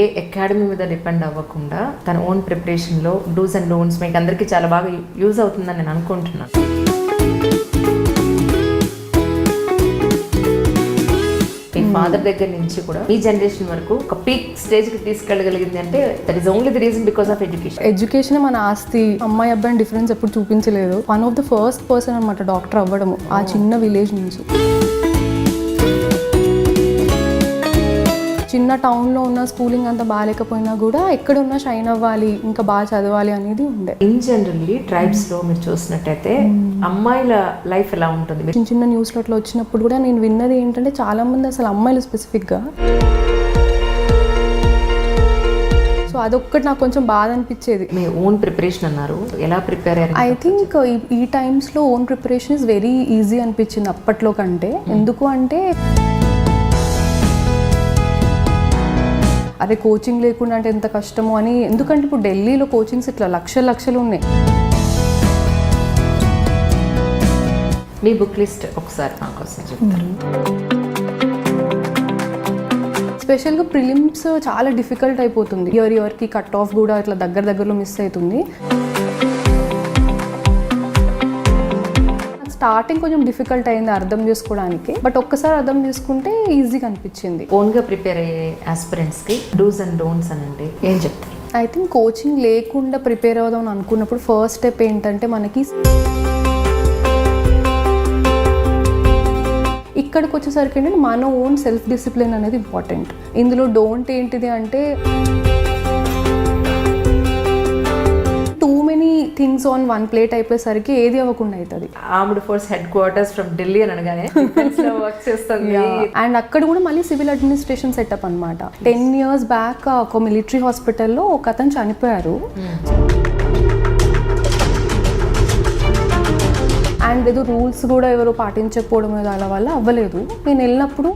ఏ academy మీద depend అవ్వకుండా తన ఓన్ ప్రిపరేషన్లో డూస్ అండ్ డోంట్స్ మీకు అందరికీ చాలా బాగా యూజ్ అవుతుందని నేను అనుకుంటున్నాను. మీ ఫాదర్ దగ్గర నుంచి కూడా ఈ జనరేషన్ వరకు ఒక పీక్ స్టేజ్కి తీసుకెళ్ళగలిగింది అంటే that is only the reason because of education. Education మన ఆస్తి. అమ్మాయి అబ్బాయిని డిఫరెన్స్ ఎప్పుడు చూపించలేదు. One of the first person అనమాట డాక్టర్ అవ్వడము ఆ చిన్న విలేజ్ నుంచి. చిన్న టౌన్లో ఉన్న స్కూలింగ్ అంతా బాగాలేకపోయినా కూడా ఎక్కడున్నా షైన్ అవ్వాలి, ఇంకా బాగా చదవాలి అనేది ఉండే. ఇన్ జనరల్లీ ట్రైబ్స్లో మీరు చూసినట్టయితే అమ్మాయిల లైఫ్ ఎలా ఉంటుంది? చిన్న చిన్న న్యూస్లో అట్లా వచ్చినప్పుడు కూడా నేను విన్నది ఏంటంటే చాలా మంది అసలు అమ్మాయిలు స్పెసిఫిక్గా, సో అదొక్కటి నాకు కొంచెం బాధ అనిపించేది. మీ ఓన్ ప్రిపరేషన్ అన్నారు, ఎలా ప్రిపేర్ అయ్యారు? ఐ థింక్ ఈ టైమ్స్లో own preparation is very easy అనిపించింది అప్పట్లో కంటే. ఎందుకు అంటే అదే కోచింగ్ లేకుండా అంటే ఎంత కష్టమో అని. ఎందుకంటే ఇప్పుడు ఢిల్లీలో కోచింగ్స్ ఇట్లా లక్షలు ఉన్నాయి. మీ బుక్ లిస్ట్ ఒకసారి నాకోసం చెప్తారు? స్పెషల్గా ప్రిలిమ్స్ చాలా డిఫికల్ట్ అయిపోతుంది. ఇయర్కి కట్ ఆఫ్ కూడా ఇట్లా దగ్గరలో మిస్ అవుతుంది. స్టార్టింగ్ కొంచెం డిఫికల్ట్ అయింది అర్థం చేసుకోవడానికి, బట్ ఒక్కసారి అర్థం చేసుకుంటే ఈజీగా అనిపించింది. ఓన్గా ప్రిపేర్ అయ్యే ఆస్పిరెంట్స్కి డూస్ అండ్ డోంట్స్ అని అంటే ఏం చెప్తారు? ఐ థింక్ కోచింగ్ లేకుండా ప్రిపేర్ అవుదాం అని అనుకున్నప్పుడు ఫస్ట్ స్టెప్ ఏంటంటే మనకి ఇక్కడికి వచ్చేసరికి ఏంటంటే మన ఓన్ సెల్ఫ్ డిసిప్లిన్ అనేది ఇంపార్టెంట్. ఇందులో డోంట్ ఏంటిది అంటే too many things on one plate అయిపోయేసరికి ఏది అవ్వకుండా అవుతుంది. Armed force head quarters from Delhi అని అనగానే వర్క్ చేస్తుంది. అండ్ అక్కడ కూడా మళ్ళీ సివిల్ అడ్మినిస్ట్రేషన్ సెటప్ అనమాట. 10 years బ్యాక్ ఒక మిలిటరీ హాస్పిటల్లో ఒక అతను చనిపోయారు. అండ్ ఏదో రూల్స్ కూడా ఎవరో పాటించకపోవడం ఏదో అలా వల్ల అవ్వలేదు. నేను వెళ్ళినప్పుడు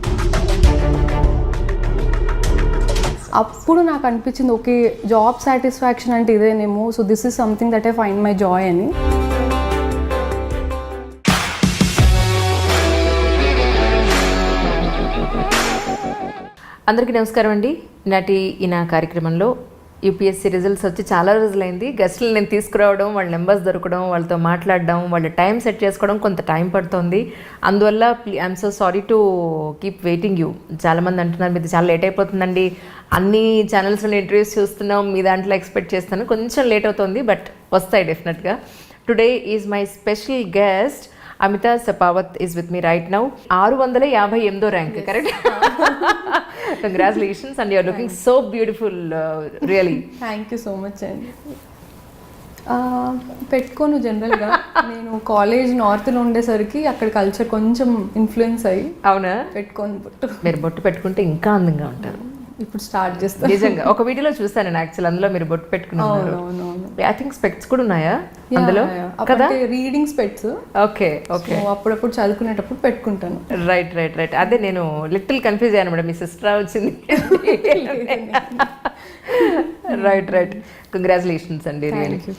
అప్పుడు నాకు అనిపించింది ఓకే, జాబ్ సాటిస్ఫాక్షన్ అంటే ఇదేనేమో. So this is something that I find my joy అని. అందరికీ నమస్కారం అండి. నాటి ఈ నా కార్యక్రమంలో యూపీఎస్సీ రిజల్ట్స్ వచ్చి చాలా రోజులైంది. గెస్టులు నేను తీసుకురావడం, వాళ్ళ నెంబర్స్ దొరకడం, వాళ్ళతో మాట్లాడడం, వాళ్ళ టైం సెట్ చేసుకోవడం కొంత టైం పడుతుంది. అందువల్ల I'm so sorry to keep waiting you. చాలామంది అంటున్నారు మీది చాలా లేట్ అయిపోతుందండి, అన్ని ఛానల్స్లో ఇంటర్వ్యూస్ చూస్తున్నాం, మీ దాంట్లో ఎక్స్పెక్ట్ చేస్తాను, కొంచెం లేట్ అవుతుంది, బట్ వస్తాయి డెఫినెట్గా. Today is my special guest Amitha Sapavat is with me right now. 658వ rank, correct? Congratulations and you're looking so beautiful, really. Thank you so much అండి. పెట్టుకోను జనరల్గా. నేను కాలేజ్ నార్త్లో ఉండేసరికి అక్కడ కల్చర్ కొంచెం ఇన్ఫ్లుయెన్స్ అయ్యి అవునా పెట్టుకోను బొట్టు. మీరు బొట్టు పెట్టుకుంటే ఇంకా అందంగా ఉంటారు. ఇప్పుడు స్టార్ట్ చేస్తాను. నిజంగా ఒక వీడియోలో చూస్తాను నేను యాక్చువల్, అందులో మీరు బొట్టు పెట్టుకున్నారు. ఐ థింక్ స్పెక్ట్స్ కూడా ఉన్నాయా అందులో కదా? Reading specs. Okay okay. అప్పుడప్పుడు చదువుకునేటప్పుడు పెట్టుకుంటాను. రైట్. అదే నేను లిటిల్ కన్ఫ్యూజ్ అయ్యాను మేడం, మీ సిస్టర్ వచ్చింది. రైట్. కంగ్రాచులేషన్స్ అండి.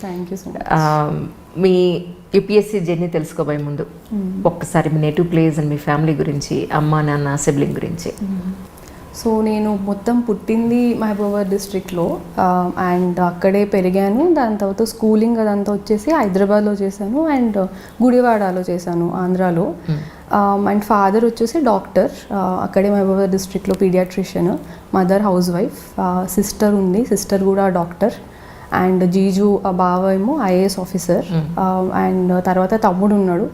Thank you so much. మీ యూపీఎస్సీ జర్నీ తెలుసుకోబోయే ముందు ఒక్కసారి మీ నేటివ్ ప్లేస్ అండ్ మీ ఫ్యామిలీ గురించి, అమ్మ నాన్న సిబ్లింగ్ గురించి. సో నేను మొత్తం పుట్టింది మహబూబాబాద్ డిస్ట్రిక్ట్లో అండ్ అక్కడే పెరిగాను. దాని తర్వాత స్కూలింగ్ అదంతా వచ్చేసి హైదరాబాద్లో చేశాను అండ్ గుడివాడలో చేశాను, ఆంధ్రాలో. అండ్ ఫాదర్ వచ్చేసి డాక్టర్, అక్కడే మహబూబాబాద్ డిస్ట్రిక్ట్లో pediatrician. Mother housewife. Sister ఉంది, సిస్టర్ కూడా డాక్టర్. అండ్ జీజు బావ ఏమో ఐఏఎస్ ఆఫీసర్. అండ్ తర్వాత తమ్ముడు ఉన్నాడు,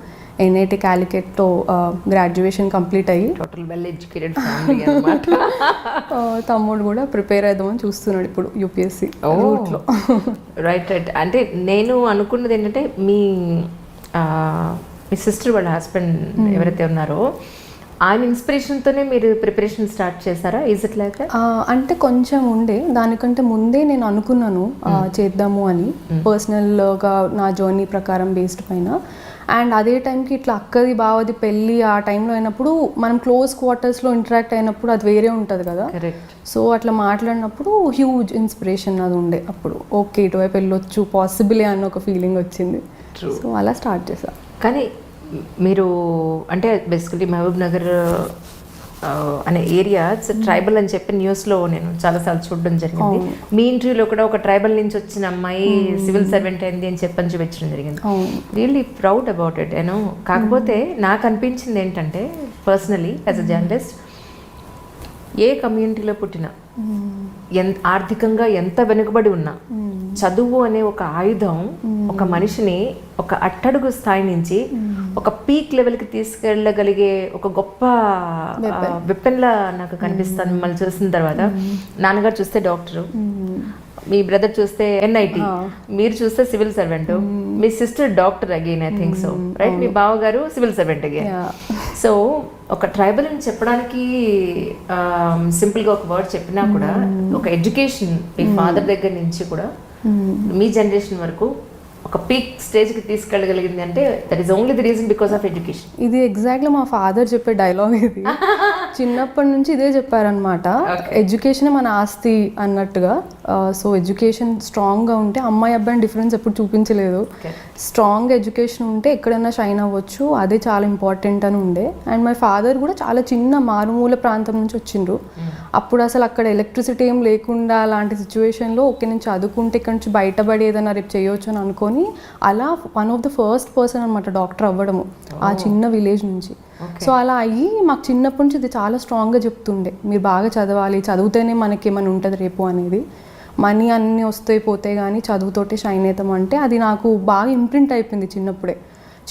ఎన్ఐటి క్యాలికట్లో గ్రాడ్యుయేషన్ కంప్లీట్ అయ్యి టోటల్ వెల్ ఎడ్యుకేటెడ్ ఫ్యామిలీ అన్నమాట. తమ్ముడు కూడా ప్రిపేర్ అవుదామని చూస్తున్నాడు ఇప్పుడు యూపీఎస్సీ రూట్లో. రైట్. అంటే నేను అనుకున్నది ఏంటంటే మీ సిస్టర్ వాళ్ళ హస్బెండ్ ఎవరైతే ఉన్నారో ఆయన ఇన్స్పిరేషన్తోనే మీరు ప్రిపరేషన్ స్టార్ట్ చేశారా? Is it like? అంటే కొంచెం ఉండే, దానికంటే ముందే నేను అనుకున్నాను చేద్దాము అని, పర్సనల్గా నా జర్నీ ప్రకారం బేస్డ్ పైన. అండ్ అదే టైంకి ఇట్లా అక్కది బావది పెళ్ళి ఆ టైంలో అయినప్పుడు మనం క్లోజ్ క్వార్టర్స్లో ఇంటరాక్ట్ అయినప్పుడు అది వేరే ఉంటుంది కదా. సో అట్లా మాట్లాడినప్పుడు హ్యూజ్ ఇన్స్పిరేషన్ అది ఉండే. అప్పుడు ఓకే ఇటువైపు వెళ్ళొచ్చు, పాసిబులే అన్న ఒక ఫీలింగ్ వచ్చింది. సో అలా స్టార్ట్ చేశా. కానీ మీరు అంటే బేసికలీ మహబూబ్ నగర్ అనే ఏరియా ట్రైబల్ అని చెప్పి న్యూస్లో నేను చాలాసార్లు చూడడం జరిగింది. మీ ఇంటర్వ్యూలో కూడా ఒక ట్రైబల్ నుంచి వచ్చిన అమ్మాయి సివిల్ సర్వెంట్ అయింది అని చెప్పని చూపించడం జరిగింది. Really proud about it you know. కాకపోతే నాకు అనిపించింది ఏంటంటే పర్సనలీ యాజ్ అ జర్నలిస్ట్, ఏ కమ్యూనిటీలో పుట్టినా ఆర్థికంగా ఎంత వెనుకబడి ఉన్నా చదువు అనే ఒక ఆయుధం ఒక మనిషిని ఒక అట్టడుగు స్థాయి నుంచి ఒక పీక్ లెవెల్కి తీసుకెళ్ళగలిగే ఒక గొప్ప వెపన్లా నాకు కనిపిస్తాను మిమ్మల్ని చూసిన తర్వాత. నాన్నగారు చూస్తే డాక్టరు, మీ బ్రదర్ చూస్తే ఎన్ఐటి, మీరు చూస్తే సివిల్ సర్వెంట్, మీ sister doctor again I think so right, మీ బావగారు సివిల్ సర్వెంట్ అగైన్. సో ఒక ట్రైబల్ అని చెప్పడానికి సింపుల్గా ఒక వర్డ్ చెప్పినా కూడా ఒక ఎడ్యుకేషన్ మీ ఫాదర్ దగ్గర నుంచి కూడా మీ జనరేషన్ వరకు ఒక పీక్ స్టేజ్కి తీసుకెళ్ళగలిగింది అంటే that is only the reason because of education. ఇది ఎగ్జాక్ట్లీ మా ఫాదర్ చెప్పే డైలాగ్ ఇది. చిన్నప్పటి నుంచి ఇదే చెప్పారనమాట, ఎడ్యుకేషన్ మన ఆస్తి అన్నట్టుగా. సో ఎడ్యుకేషన్ స్ట్రాంగ్గా ఉంటే అమ్మాయి అబ్బాయిని డిఫరెన్స్ ఎప్పుడు చూపించలేదు. స్ట్రాంగ్ ఎడ్యుకేషన్ ఉంటే ఎక్కడైనా షైన్ అవ్వచ్చు, అదే చాలా ఇంపార్టెంట్ అని ఉండే. అండ్ మై ఫాదర్ కూడా చాలా చిన్న మారుమూల ప్రాంతం నుంచి వచ్చిండ్రు. అప్పుడు అసలు అక్కడ ఎలక్ట్రిసిటీ ఏం లేకుండా అలాంటి సిచ్యువేషన్లో ఓకే నేను చదువుకుంటే ఇక్కడ నుంచి బయటపడి ఏదైనా రేపు చేయొచ్చు అని అనుకొని అలా one of the first person అనమాట డాక్టర్ అవ్వడము ఆ చిన్న విలేజ్ నుంచి. సో అలా అయ్యి మాకు చిన్నప్పటి నుంచి ఇది చాలా స్ట్రాంగ్గా చెప్తుండే, మీరు బాగా చదవాలి, చదివితేనే మనకి ఏమైనా ఉంటుంది రేపు అనేది. మనీ అన్నీ వస్తాయి పోతే కానీ చదువుతోటి షైన్ అవుతాం అంటే అది నాకు బాగా ఇంప్రింట్ అయిపోయింది చిన్నప్పుడే.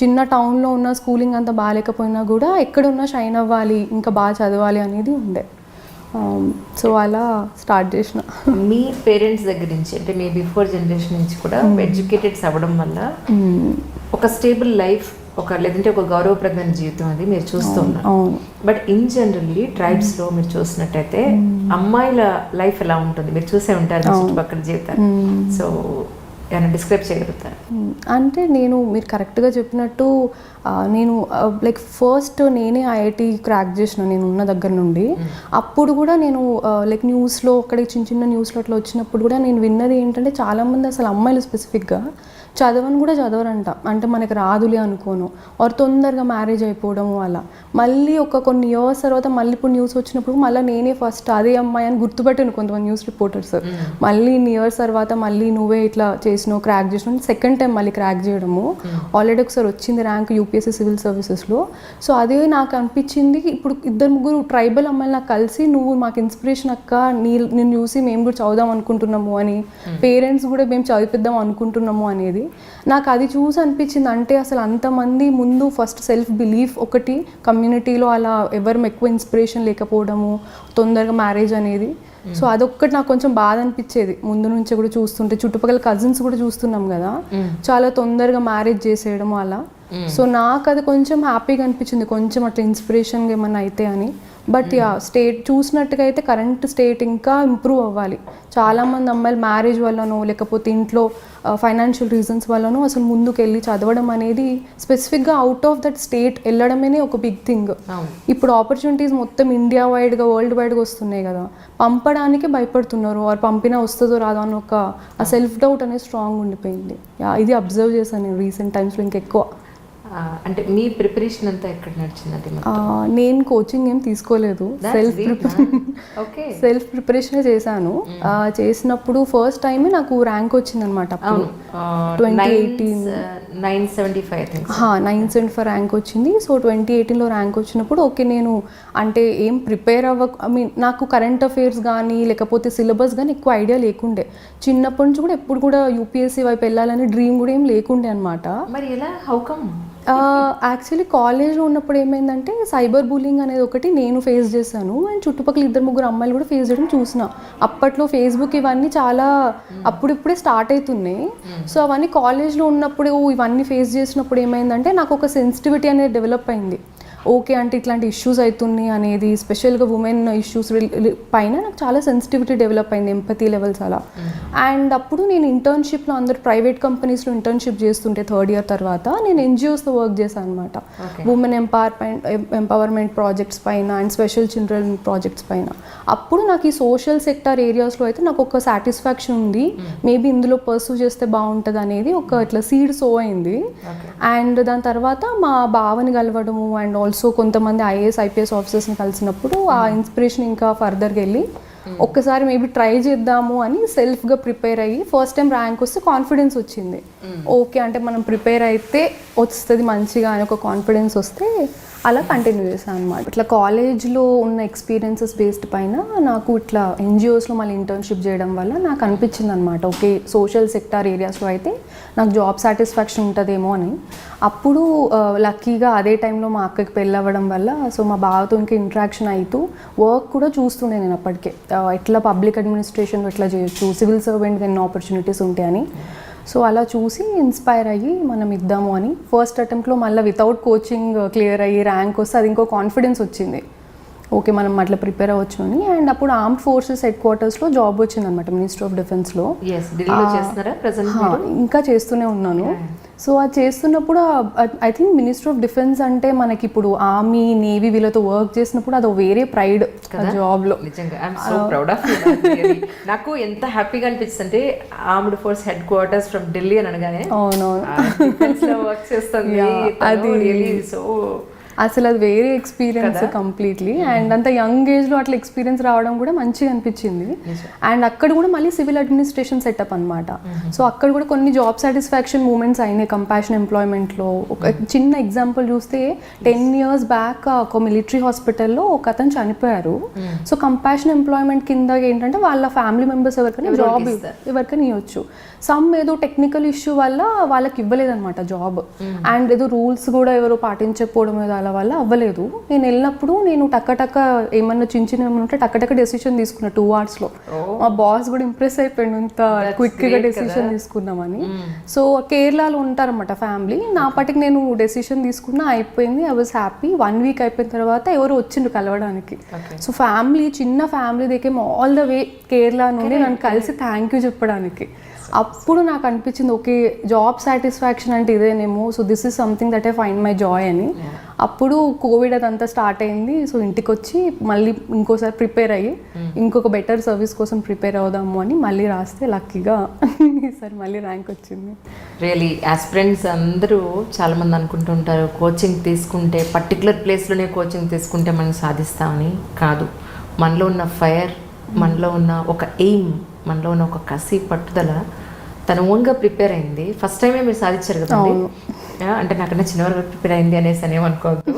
చిన్న టౌన్లో ఉన్న స్కూలింగ్ అంతా బాగాలేకపోయినా కూడా ఎక్కడున్నా షైన్ అవ్వాలి, ఇంకా బాగా చదవాలి అనేది ఉండే. సో అలా స్టార్ట్ చేసిన. మీ పేరెంట్స్ దగ్గర నుంచి అంటే మీ బిఫోర్ జనరేషన్ నుంచి కూడా ఎడ్యుకేటెడ్స్ అవ్వడం వల్ల ఒక స్టేబుల్ లైఫ్, ఒక లేదంటే ఒక గౌరవప్రదమైన జీవితం అది మీరు చూస్తూ ఉన్నారు. బట్ ఇన్ జనరల్లీ ట్రైబ్స్లో మీరు చూసినట్టయితే అమ్మాయిల లైఫ్ ఎలా ఉంటుంది మీరు చూసే ఉంటారు చుట్టుపక్కల జీవితాలు. సో ఏమైనా డిస్క్రైబ్ చేయగలుగుతారు? అంటే మీరు కరెక్ట్గా చెప్పినట్టు నేను లైక్ ఫస్ట్ నేనే ఐఐటి క్రాక్ చేసిన నేను ఉన్న దగ్గర నుండి. అప్పుడు కూడా నేను లైక్ న్యూస్లో అక్కడికి చిన్న చిన్న న్యూస్లో అట్లా వచ్చినప్పుడు కూడా నేను విన్నది ఏంటంటే చాలామంది అసలు అమ్మాయిలు స్పెసిఫిక్గా చదవని కూడా చదవరంట, అంటే మనకి రాదులే అనుకోను, వారు తొందరగా మ్యారేజ్ అయిపోవడము అలా. మళ్ళీ కొన్ని ఇయర్స్ తర్వాత మళ్ళీ ఇప్పుడు న్యూస్ వచ్చినప్పుడు మళ్ళీ నేనే ఫస్ట్ అదే అమ్మాయి అని గుర్తుపెట్టాను కొంతమంది న్యూస్ రిపోర్టర్స్. మళ్ళీ ఇన్ని ఇయర్స్ తర్వాత మళ్ళీ నువ్వే ఇట్లా చేసినావు క్రాక్ చేసినావు, సెకండ్ టైం మళ్ళీ క్రాక్ చేయడము. ఆల్రెడీ ఒకసారి వచ్చింది ర్యాంక్ యూపీఎస్సీ సివిల్ సర్వీసెస్లో. సో అదే నాకు అనిపించింది, ఇప్పుడు 2-3 ట్రైబల్ అమ్మాయిలు నాకు కలిసి నువ్వు మాకు ఇన్స్పిరేషన్ అక్క, నిన్ను చూసి మేము కూడా చదువుదాం అనుకుంటున్నాము అని, పేరెంట్స్ కూడా మేము చదివిద్దాం అనుకుంటున్నాము అనేది నాకు అది చూసి అనిపించింది. అంటే అసలు అంతమంది ముందు ఫస్ట్ సెల్ఫ్ బిలీఫ్ ఒకటి, కమ్యూనిటీలో అలా ఎవరు ఎక్కువ ఇన్స్పిరేషన్ లేకపోవడము, తొందరగా మ్యారేజ్ అనేది. సో అదొక్కటి నాకు కొంచెం బాధ అనిపించేది ముందు నుంచి కూడా చూస్తుంటే. చుట్టుపక్కల కజిన్స్ కూడా చూస్తున్నాం కదా, చాలా తొందరగా మ్యారేజ్ చేసేయడం అలా. సో నాకు అది కొంచెం హ్యాపీగా అనిపించింది, కొంచెం అట్లా ఇన్స్పిరేషన్గా ఏమన్నా అయితే అని. బట్ స్టేట్ చూసినట్టుగా అయితే కరెంట్ స్టేట్ ఇంకా ఇంప్రూవ్ అవ్వాలి. చాలామంది అమ్మాయిలు మ్యారేజ్ వల్లనో లేకపోతే ఇంట్లో ఫైనాన్షియల్ రీజన్స్ వల్లనో అసలు ముందుకు వెళ్ళి చదవడం అనేది, స్పెసిఫిక్గా అవుట్ ఆఫ్ దట్ స్టేట్ వెళ్ళడమే ఒక బిగ్ థింగ్. ఇప్పుడు ఆపర్చునిటీస్ మొత్తం ఇండియా వైడ్గా వరల్డ్ వైడ్గా వస్తున్నాయి కదా, పంపడానికి భయపడుతున్నారు, వారు పంపినా వస్తుందో రాదో అని ఒక సెల్ఫ్ డౌట్ అనేది స్ట్రాంగ్ ఉండిపోయింది. ఇది అబ్జర్వ్ చేశాను నేను రీసెంట్ టైమ్స్లో ఇంకెక్కువ. అంటే మీ ప్రిపరేషన్ అంతా ఎక్కడ నడిచింది? నేను కోచింగ్ ఏం తీసుకోలేదు, సెల్ఫ్ ప్రిపరేషన్ చేశాను. చేసినప్పుడు ఫస్ట్ టైం నాకు ర్యాంక్ వచ్చింది అనమాట. 975 ర్యాంక్ వచ్చింది. సో 2018లో ర్యాంక్ వచ్చినప్పుడు ఓకే నేను అంటే ఏం ప్రిపేర్ నాకు కరెంట్ అఫైర్స్ కానీ లేకపోతే సిలబస్ కానీ ఎక్కువ ఐడియా లేకుండే. చిన్నప్పటి నుంచి కూడా ఎప్పుడు కూడా యూపీఎస్సీ వైపు వెళ్ళాలని డ్రీమ్ కూడా ఏం లేకుండే అనమాట. మరి ఎలా, హౌ కమ్? యాక్చువల్లీ కాలేజ్లో ఉన్నప్పుడు ఏమైందంటే సైబర్ బుల్లింగ్ అనేది ఒకటి నేను ఫేస్ చేశాను, అండ్ చుట్టుపక్కల 2-3 అమ్మాయిలు కూడా ఫేస్ చేయడం చూసిన. అప్పట్లో ఫేస్బుక్ ఇవన్నీ చాలా అప్పుడిప్పుడే స్టార్ట్ అవుతున్నాయి. సో అవన్నీ కాలేజ్లో ఉన్నప్పుడు ఇవన్నీ ఫేస్ చేసినప్పుడు ఏమైందంటే నాకు ఒక సెన్సిటివిటీ అనేది డెవలప్ అయింది. ఓకే అంటే ఇట్లాంటి ఇష్యూస్ అవుతున్నాయి అనేది, స్పెషల్గా ఉమెన్ ఇష్యూస్ పైన నాకు చాలా సెన్సిటివిటీ డెవలప్ అయింది, ఎంపతి లెవెల్స్ అలా. అండ్ అప్పుడు నేను ఇంటర్న్షిప్లో అందరు ప్రైవేట్ కంపెనీస్లో ఇంటర్న్షిప్ చేస్తుంటే థర్డ్ ఇయర్ తర్వాత నేను ఎన్జిఓస్తో వర్క్ చేశాను అనమాట. ఉమెన్ ఎంపవర్మెంట్ ప్రాజెక్ట్స్ పైన అండ్ స్పెషల్ చిల్డ్రన్ ప్రాజెక్ట్స్ పైన. అప్పుడు నాకు ఈ సోషల్ సెక్టర్ ఏరియాస్లో అయితే నాకు ఒక సాటిస్ఫాక్షన్ ఉంది, మేబీ ఇందులో పర్సూ చేస్తే బాగుంటుంది అనేది ఒక ఇట్లా సీడ్ సో అయింది. అండ్ దాని తర్వాత మా బావని కలవడము అండ్ ఆల్సో సో కొంతమంది ఐఏఎస్ ఐపీఎస్ ఆఫీసర్స్ని కలిసినప్పుడు ఆ ఇన్స్పిరేషన్ ఇంకా ఫర్దర్గా వెళ్ళి ఒక్కసారి మేబీ ట్రై చేద్దాము అని సెల్ఫ్గా ప్రిపేర్ అయ్యి ఫస్ట్ టైం ర్యాంక్ వస్తే కాన్ఫిడెన్స్ వచ్చింది. ఓకే అంటే మనం ప్రిపేర్ అయితే వస్తుంది మంచిగా అని ఒక కాన్ఫిడెన్స్ వస్తే అలా కంటిన్యూ చేశాను అనమాట. ఇట్లా కాలేజ్లో ఉన్న ఎక్స్పీరియన్సెస్ బేస్డ్ పైన నాకు ఇట్లా ఎన్జిఓస్లో మళ్ళీ ఇంటర్న్షిప్ చేయడం వల్ల నాకు అనిపించింది అనమాట, ఓకే సోషల్ సెక్టార్ ఏరియాస్లో అయితే నాకు జాబ్ సాటిస్ఫాక్షన్ ఉంటుందేమో అని. అప్పుడు లక్కీగా అదే టైంలో మా అక్కకి పెళ్ళి అవ్వడం వల్ల సో మా బావతో ఇంకా ఇంట్రాక్షన్ అవుతూ వర్క్ కూడా చూస్తుండే నేను అప్పటికే, ఎట్లా పబ్లిక్ అడ్మినిస్ట్రేషన్లో ఎట్లా చేయొచ్చు, సివిల్ సర్వెంట్ ఎన్ని ఆపర్చునిటీస్ ఉంటాయని. సో అలా చూసి ఇన్స్పైర్ అయ్యి మనం ఇద్దాము అని ఫస్ట్ అటెంప్ట్లో మళ్ళీ వితౌట్ కోచింగ్ క్లియర్ అయ్యి ర్యాంక్ వస్తే అది ఇంకో కాన్ఫిడెన్స్ వచ్చింది, ఓకే మనం అట్లా ప్రిపేర్ అవ్వచ్చు అని. అండ్ అప్పుడు ఆర్మ్డ్ ఫోర్సెస్ హెడ్ క్వార్టర్స్లో జాబ్ వచ్చింది అనమాట మినిస్ట్రీ ఆఫ్ డిఫెన్స్లో. ఇంకా చేస్తూనే ఉన్నాను. సో అది చేస్తున్నప్పుడు I think ministry of defence అంటే మనకి ఇప్పుడు ఆర్మీ నేవీ వీళ్ళతో వర్క్ చేసినప్పుడు అది వేరే ప్రైడ్ జాబ్లో. నాకు ఎంత హ్యాపీగా అనిపిస్తుంది అంటే armed force head quarters from Delhi అని అనగానే అవునవును వర్క్ చేస్తుంది అది సో అసలు అది వేరే ఎక్స్పీరియన్స్ కంప్లీట్లీ. అండ్ అంత యంగ్ ఏజ్లో అట్లా ఎక్స్పీరియన్స్ రావడం కూడా మంచిగా అనిపించింది. అండ్ అక్కడ కూడా మళ్ళీ సివిల్ అడ్మినిస్ట్రేషన్ సెటప్ అనమాట. సో అక్కడ కూడా కొన్ని జాబ్ సాటిస్ఫాక్షన్ మూమెంట్స్ అయినాయి కంపాషన్ ఎంప్లాయ్మెంట్లో. ఒక చిన్న ఎగ్జాంపుల్ చూస్తే 10 years బ్యాక్ ఒక మిలిటరీ హాస్పిటల్లో ఒక అతను చనిపోయారు. సో కంపాషన్ ఎంప్లాయ్మెంట్ కింద ఏంటంటే వాళ్ళ ఫ్యామిలీ మెంబర్స్ ఎవరికైనా జాబ్ ఎవరికైనా ఇవ్వచ్చు. సమ్ ఏదో టెక్నికల్ ఇష్యూ వల్ల వాళ్ళకి ఇవ్వలేదన్నమాట జాబ్. అండ్ ఏదో రూల్స్ కూడా ఎవరు పాటించకపోవడం ఏదో వల్ల అవ్వలేదు. నేను వెళ్ళినప్పుడు నేను టక్క ఏమన్నా చిన్న ఏమన్నా ఉంటే టక్క డెసిషన్ తీసుకున్నా 2 hours. మా బాస్ కూడా ఇంప్రెస్ అయిపోయాడు ఇంత క్విక్గా డెసిషన్ తీసుకున్నామని. సో కేరళలో ఉంటారన్నమాట ఫ్యామిలీ. నా పటికి నేను డెసిషన్ తీసుకున్నా, అయిపోయింది. I was happy. 1 week అయిపోయిన తర్వాత ఎవరు వచ్చిండ్రు కలవడానికి. సో ఫ్యామిలీ, చిన్న ఫ్యామిలీ దగ్గర ఆల్ ద వే కేరళ నుండి నన్ను కలిసి థ్యాంక్ యూ చెప్పడానికి. అప్పుడు నాకు అనిపించింది ఓకే జాబ్ సాటిస్ఫాక్షన్ అంటే ఇదేనేమో, so this is something that I find my joy అని. అప్పుడు కోవిడ్ అదంతా స్టార్ట్ అయింది. సో ఇంటికి వచ్చి మళ్ళీ ఇంకోసారి ప్రిపేర్ అయ్యి ఇంకొక బెటర్ సర్వీస్ కోసం ప్రిపేర్ అవుదాము అని మళ్ళీ రాస్తే లక్కీగా ఈసారి మళ్ళీ ర్యాంక్ వచ్చింది. రియలీ ఆస్పిరెంట్స్ అందరూ చాలామంది అనుకుంటుంటారు కోచింగ్ తీసుకుంటే పర్టికులర్ ప్లేస్లోనే కోచింగ్ తీసుకుంటే మనం సాధిస్తామని. కాదు, మనలో ఉన్న ఫైర్, మనలో ఉన్న ఒక ఎయిమ్, మనలో ఉన్న ఒక కసి పట్టుదల తను ఓన్గా ప్రిపేర్ అయింది. ఫస్ట్ టైమే మీరు సాధించారు కదండి. అంటే నాకన్నా చిన్నవరకు ప్రిపేర్ అయింది అనేసి అనేమనుకోవద్దు,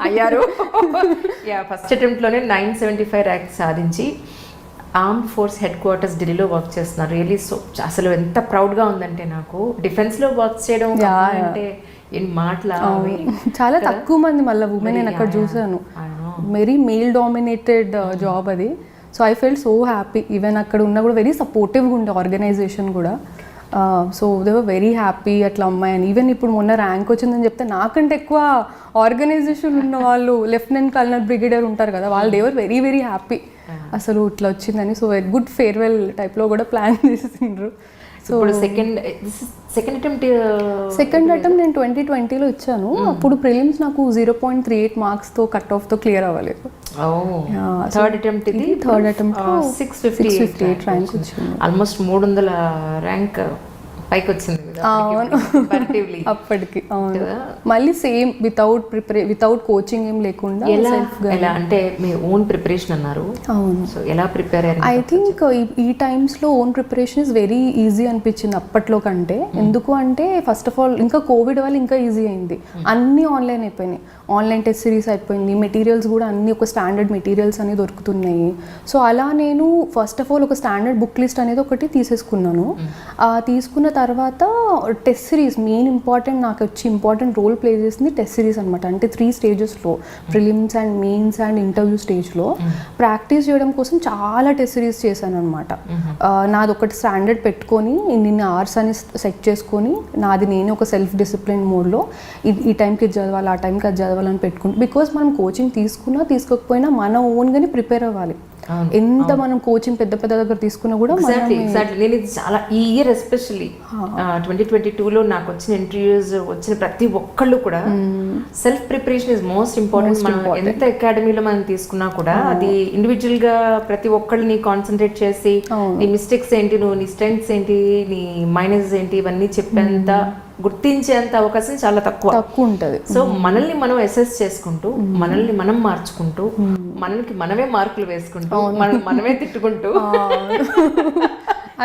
అయ్యారు. ఫస్ట్ అటెంప్ట్లోనే 975 ర్యాంక్ సాధించి ఆర్మ్డ్ ఫోర్స్ హెడ్ క్వార్టర్స్ ఢిల్లీలో వర్క్ చేస్తున్నారు. రియలీ సో అసలు ఎంత ప్రౌడ్గా ఉందంటే నాకు. డిఫెన్స్లో వర్క్ చేయడం అంటే ఏం మాటలా, చాలా తక్కువ మంది మళ్ళీ ఉమెన్ నేను అక్కడ చూసాను. వెరీ మేల్ డామినేటెడ్ జాబ్ అది. So I felt so happy. Even అక్కడ ఉన్న కూడా వెరీ సపోర్టివ్గా ఉండే ఆర్గనైజేషన్ కూడా. So they were very happy అట్లా అమ్మాయి అని. ఈవెన్ ఇప్పుడు మొన్న ర్యాంక్ వచ్చిందని చెప్తే నాకంటే ఎక్కువ ఆర్గనైజేషన్ ఉన్న వాళ్ళు లెఫ్టినెంట్ కల్నల్ బ్రిగేడియర్ ఉంటారు కదా, వాళ్ళు they were very very happy అసలు ఇట్లా వచ్చిందని. సో వెరీ గుడ్ ఫేర్వెల్ టైప్లో కూడా ప్లాన్ చేసిండ్రు. సో సెకండ్ అటెంప్ట్ నేను 2020లో ఇచ్చాను. అప్పుడు ప్రిలిమ్స్ నాకు 0.38 మార్క్స్తో కట్ ఆఫ్తో క్లియర్ అవ్వలేదు. థర్డ్ అటెంప్ట్ 658 ర్యాంక్ వచ్చింది. ఆల్మోస్ట్ 300 ర్యాంక్ పైకి వచ్చింది అప్పటికి. అవును, మళ్ళీ సేమ్ వితౌట్ కోచింగ్ ఏం లేకుండా ఎలా అంటే మీ ఓన్ ప్రిపరేషన్ అన్నారు. అవును, సో ఎలా ప్రిపేర్ అయ్యారు? ఐ థింక్ ఈ టైమ్స్లో own preparation is very easy అనిపించింది అప్పట్లో కంటే. ఎందుకు అంటే ఫస్ట్ ఆఫ్ ఆల్ ఇంకా కోవిడ్ వల్ల ఇంకా ఈజీ అయింది. అన్నీ ఆన్లైన్ అయిపోయినాయి. ఆన్లైన్ టెస్ట్ సిరీస్ అయిపోయింది. మెటీరియల్స్ కూడా అన్ని ఒక స్టాండర్డ్ మెటీరియల్స్ అనేవి దొరుకుతున్నాయి. సో అలా నేను ఫస్ట్ ఆఫ్ ఆల్ ఒక స్టాండర్డ్ బుక్ లిస్ట్ అనేది ఒకటి తీసేసుకున్నాను. తీసుకున్న తర్వాత టెస్ట్ సిరీస్ మెయిన్ ఇంపార్టెంట్, నాకు వచ్చి ఇంపార్టెంట్ రోల్ ప్లే చేసింది టెస్ట్ సిరీస్ అనమాట. అంటే 3 stagesలో prelims and mains and interview స్టేజ్లో ప్రాక్టీస్ చేయడం కోసం చాలా టెస్ట్ సిరీస్ చేశాను అనమాట. నాది ఒకటి స్టాండర్డ్ పెట్టుకొని ఇన్ని అవర్స్ అని సెట్ చేసుకొని నాది నేను ఒక సెల్ఫ్ డిసిప్లిన్ మోడ్లో ఈ టైంకి ఇది చదవాలి, ఆ టైంకి అది చదవాలని పెట్టుకుంటాం. బికాస్ మనం కోచింగ్ తీసుకున్నా తీసుకోకపోయినా మన ఓన్గానే ప్రిపేర్ అవ్వాలి. ఎంత మనం కోచింగ్ పెద్ద దగ్గర తీసుకున్నా కూడా నేను ఇది చాలా ఈ ఇయర్ ఎస్పెషల్లీ 2022లో నాకు వచ్చిన ఇంటర్వ్యూస్ వచ్చిన ప్రతి ఒక్కళ్ళు కూడా self preparation is most important. మనం ఎంత అకాడమీలో మనం తీసుకున్నా కూడా అది ఇండివిజువల్ గా ప్రతి ఒక్కళ్ళని కాన్సన్ట్రేట్ చేసి నీ మిస్టేక్స్ ఏంటి, నీ స్ట్రెంగ్స్ ఏంటి, నీ మైనస్ ఏంటి, ఇవన్నీ చెప్పేంత గుర్తించేంత అవకాశం చాలా తక్కువ ఉంటుంది. సో మనల్ని మనం అసెస్ చేసుకుంటూ, మనల్ని మనం మార్చుకుంటూ, మనకి మనమే మార్కులు వేసుకుంటూ, మనమే తిట్టుకుంటూ,